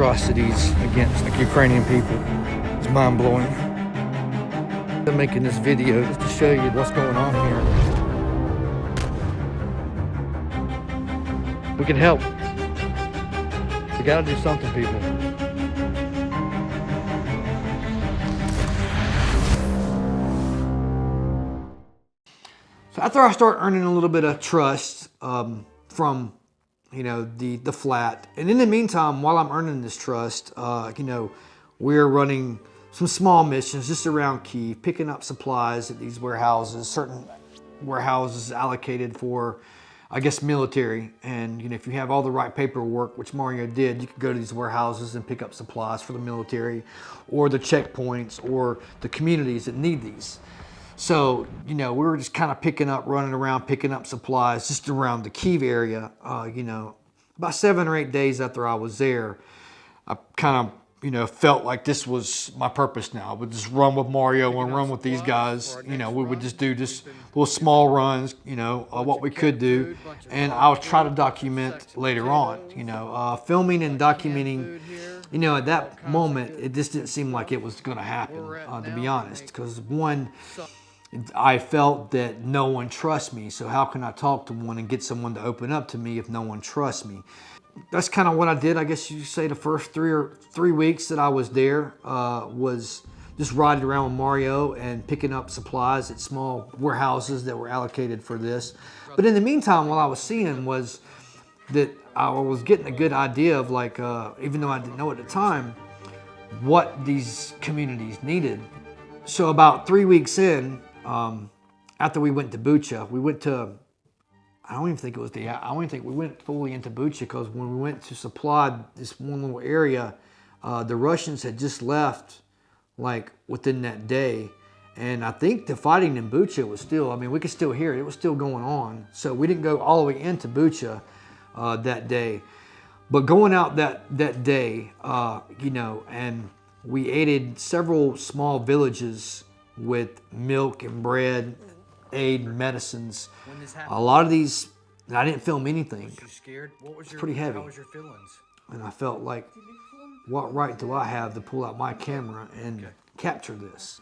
atrocities against the Ukrainian people is mind-blowing. I'm making this video just to show you what's going on here. We can help. We gotta do something, people. So after I start earning a little bit of trust from, the flat, and in the meantime, while I'm earning this trust, we're running some small missions just around Kyiv, picking up supplies at these warehouses, certain warehouses allocated for, I guess, military. And if you have all the right paperwork, which Mario did, you could go to these warehouses and pick up supplies for the military or the checkpoints or the communities that need these. So, we were just kind of running around, picking up supplies just around the Kyiv area. About 7 or 8 days after I was there, I kind of, felt like this was my purpose now. I would just run with Mario and run with these guys. We would just do just little small runs, what we could do. And I'll try to document later on, filming and documenting. At that moment, it just didn't seem like it was going to happen, to be honest. Because one, I felt that no one trusts me. So how can I talk to one and get someone to open up to me if no one trusts me? That's kind of what I did. I guess you say the first 3 weeks that I was there was just riding around with Mario and picking up supplies at small warehouses that were allocated for this. But in the meantime, what I was seeing was that I was getting a good idea of, like, even though I didn't know at the time, what these communities needed. So about 3 weeks in, after we went to Bucha, we went to, I don't even think we went fully into Bucha, because when we went to supply this one little area, the Russians had just left, like, within that day. And I think the fighting in Bucha was still, we could still hear it. It was still going on. So we didn't go all the way into Bucha that day. But going out that day, and we aided several small villages with milk and bread, aid, medicines. A lot of these, and I didn't film anything. Was you scared? What was it's pretty heavy. How was your feelings? And I felt like, what right do I have to pull out my camera and capture this?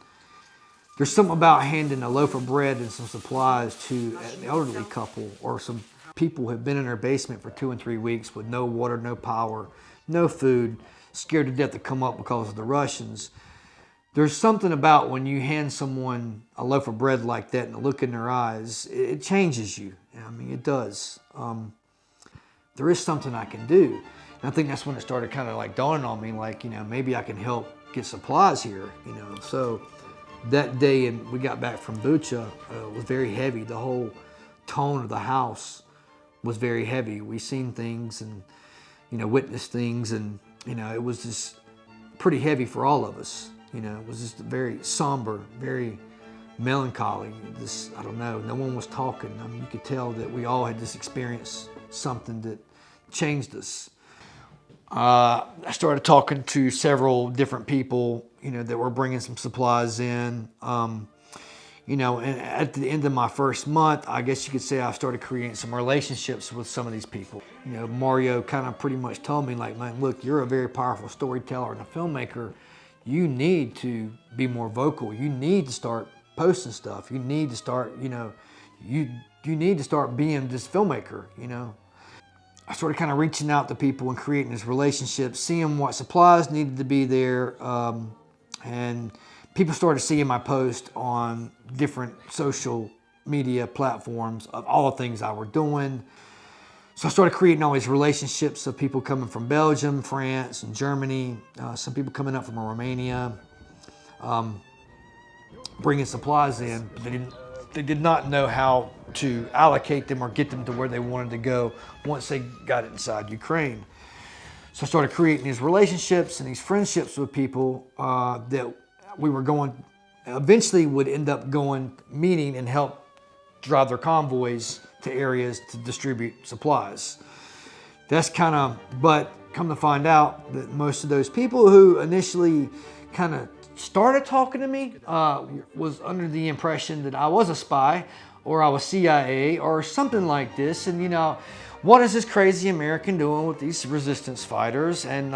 There's something about handing a loaf of bread and some supplies to an elderly couple, or some people who have been in their basement for 2 and 3 weeks with no water, no power, no food, scared to death to come up because of the Russians. There's something about when you hand someone a loaf of bread like that and the look in their eyes, it changes you. It does. There is something I can do. And I think that's when it started kind of like dawning on me, like, maybe I can help get supplies here, So that day, and we got back from Bucha, was very heavy. The whole tone of the house was very heavy. We seen things and, witnessed things, and, it was just pretty heavy for all of us. It was just very somber, very melancholy. I don't know, no one was talking. You could tell that we all had just experienced something that changed us. I started talking to several different people, that were bringing some supplies in. And at the end of my first month, I guess you could say I started creating some relationships with some of these people. Mario kind of pretty much told me, like, man, look, you're a very powerful storyteller and a filmmaker. You need to be more vocal. You need to start posting stuff. You need to start, you need to start being this filmmaker, I started kind of reaching out to people and creating this relationship, seeing what supplies needed to be there. And people started seeing my post on different social media platforms of all the things I were doing. So I started creating all these relationships of people coming from Belgium, France, and Germany, some people coming up from Romania, bringing supplies in. They did not know how to allocate them or get them to where they wanted to go once they got inside Ukraine. So I started creating these relationships and these friendships with people that we were eventually would end up meeting and help drive their convoys to areas to distribute supplies. That's but come to find out that most of those people who initially kind of started talking to me was under the impression that I was a spy or I was CIA or something like this. And what is this crazy American doing with these resistance fighters? And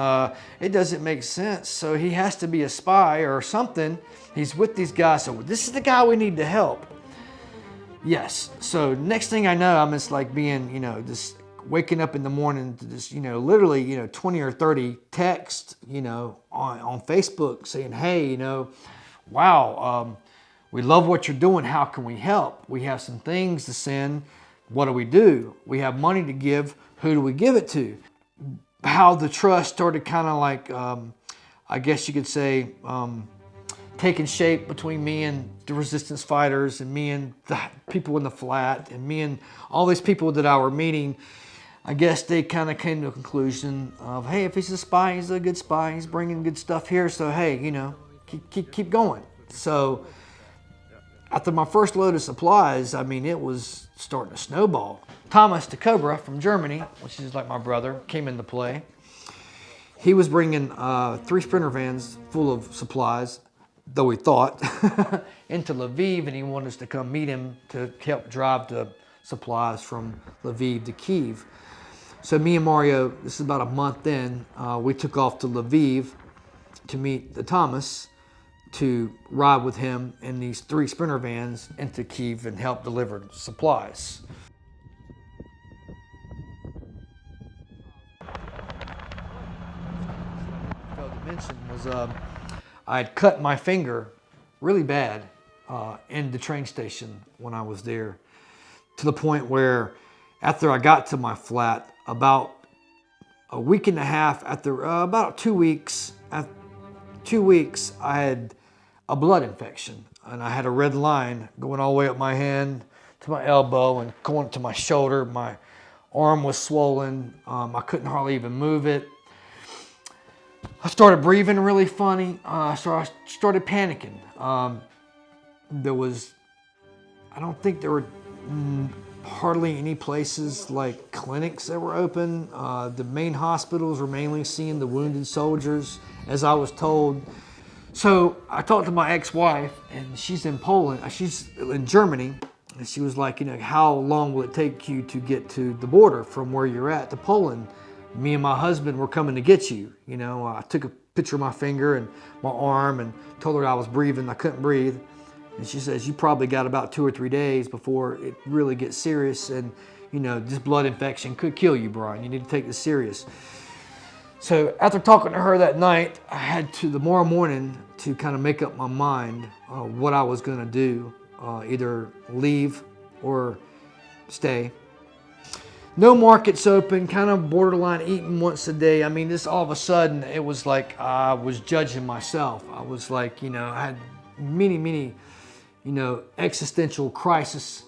it doesn't make sense. So he has to be a spy or something. He's with these guys. So this is the guy we need to help. Yes. So next thing I know, I'm just like being, just waking up in the morning to just, literally, 20 or 30 texts, on Facebook saying, hey, wow, we love what you're doing. How can we help? We have some things to send. What do? We have money to give. Who do we give it to? How the trust started kind of like, I guess you could say, taking shape between me and the resistance fighters and me and the people in the flat and me and all these people that I were meeting. I guess they kind of came to a conclusion of, hey, if he's a spy, he's a good spy. He's bringing good stuff here. So, hey, keep going. So after my first load of supplies, it was starting to snowball. Thomas the Cobra from Germany, which is like my brother, came into play. He was bringing 3 Sprinter vans full of supplies, though he thought, into Lviv, and he wanted us to come meet him to help drive the supplies from Lviv to Kyiv. So me and Mario, this is about a month in, we took off to Lviv to meet the Thomas, to ride with him in these 3 Sprinter vans into Kyiv and help deliver supplies. I failed to mention was I had cut my finger really bad in the train station when I was there, to the point where after I got to my flat, about a week and a half after, about 2 weeks, I had a blood infection, and I had a red line going all the way up my hand to my elbow and going to my shoulder. My arm was swollen. I couldn't hardly even move it. I started breathing really funny. So I started panicking. I don't think there were hardly any places like clinics that were open. The main hospitals were mainly seeing the wounded soldiers, as I was told. So I talked to my ex-wife, and she's in Poland. She's in Germany, and she was like, how long will it take you to get to the border from where you're at to Poland? Me and my husband were coming to get you. I took a picture of my finger and my arm and told her I was breathing. I couldn't breathe. And she says, you probably got about 2 or 3 days before it really gets serious. And, this blood infection could kill you, Bryan. You need to take this serious. So after talking to her that night, I had to tomorrow morning to kind of make up my mind what I was going to do, either leave or stay. No markets open, kind of borderline eating once a day. This all of a sudden, it was like I was judging myself. I was like, I had many, existential crisis.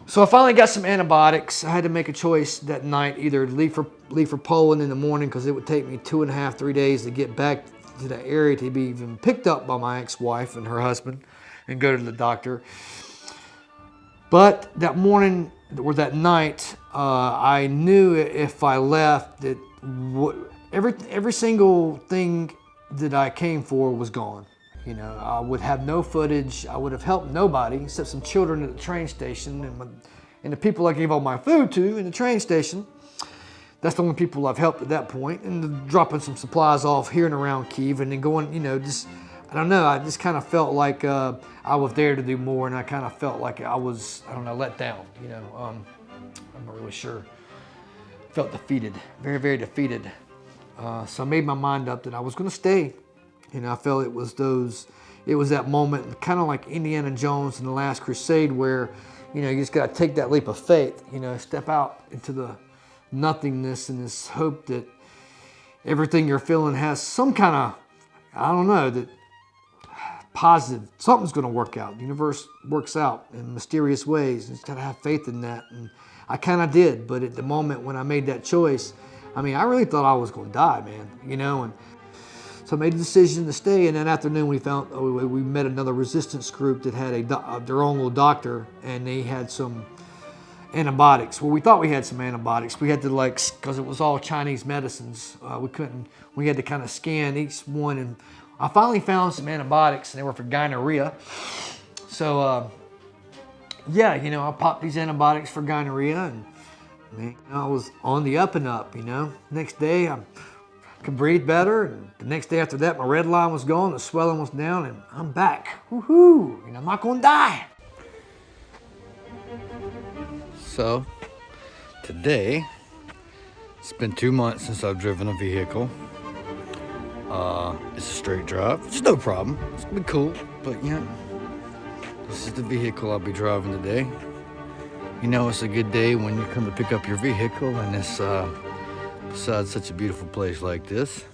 So I finally got some antibiotics. I had to make a choice that night, either leave for Poland in the morning, because it would take me 2.5, 3 days to get back to the area to be even picked up by my ex-wife and her husband and go to the doctor. But that morning or that night, I knew if I left that every single thing that I came for was gone. I would have no footage. I would have helped nobody except some children at the train station and the people I gave all my food to in the train station. That's the only people I've helped at that point. And dropping some supplies off here and around Kyiv, and then going, I don't know. I just kind of felt like I was there to do more, and I kind of felt like I was, let down. I'm not really sure. Felt defeated, very, very defeated. So I made my mind up that I was going to stay. I felt it was that moment, kind of like Indiana Jones in The Last Crusade, where, you just got to take that leap of faith, step out into the nothingness and this hope that everything you're feeling has some kind of, that positive, something's going to work out. The universe works out in mysterious ways. You just got to have faith in that. And I kind of did, but at the moment when I made that choice, I really thought I was going to die, man, and so I made a decision to stay. And that afternoon we met another resistance group that had their own little doctor, and they had some antibiotics. Well, we thought we had some antibiotics. We had to because it was all Chinese medicines. We had to kind of scan each one, and I finally found some antibiotics, and they were for gonorrhea. So, I popped these antibiotics for gonorrhea, and Man, I was on the up and up, you know. Next day, I could breathe better. And the next day after that, my red line was gone, the swelling was down, and I'm back. Woohoo! And I'm not gonna die. So, today, it's been 2 months since I've driven a vehicle. It's a straight drive, which is no problem. It's gonna be cool, but yeah, this is the vehicle I'll be driving today. You know, it's a good day when you come to pick up your vehicle and it's beside such a beautiful place like this.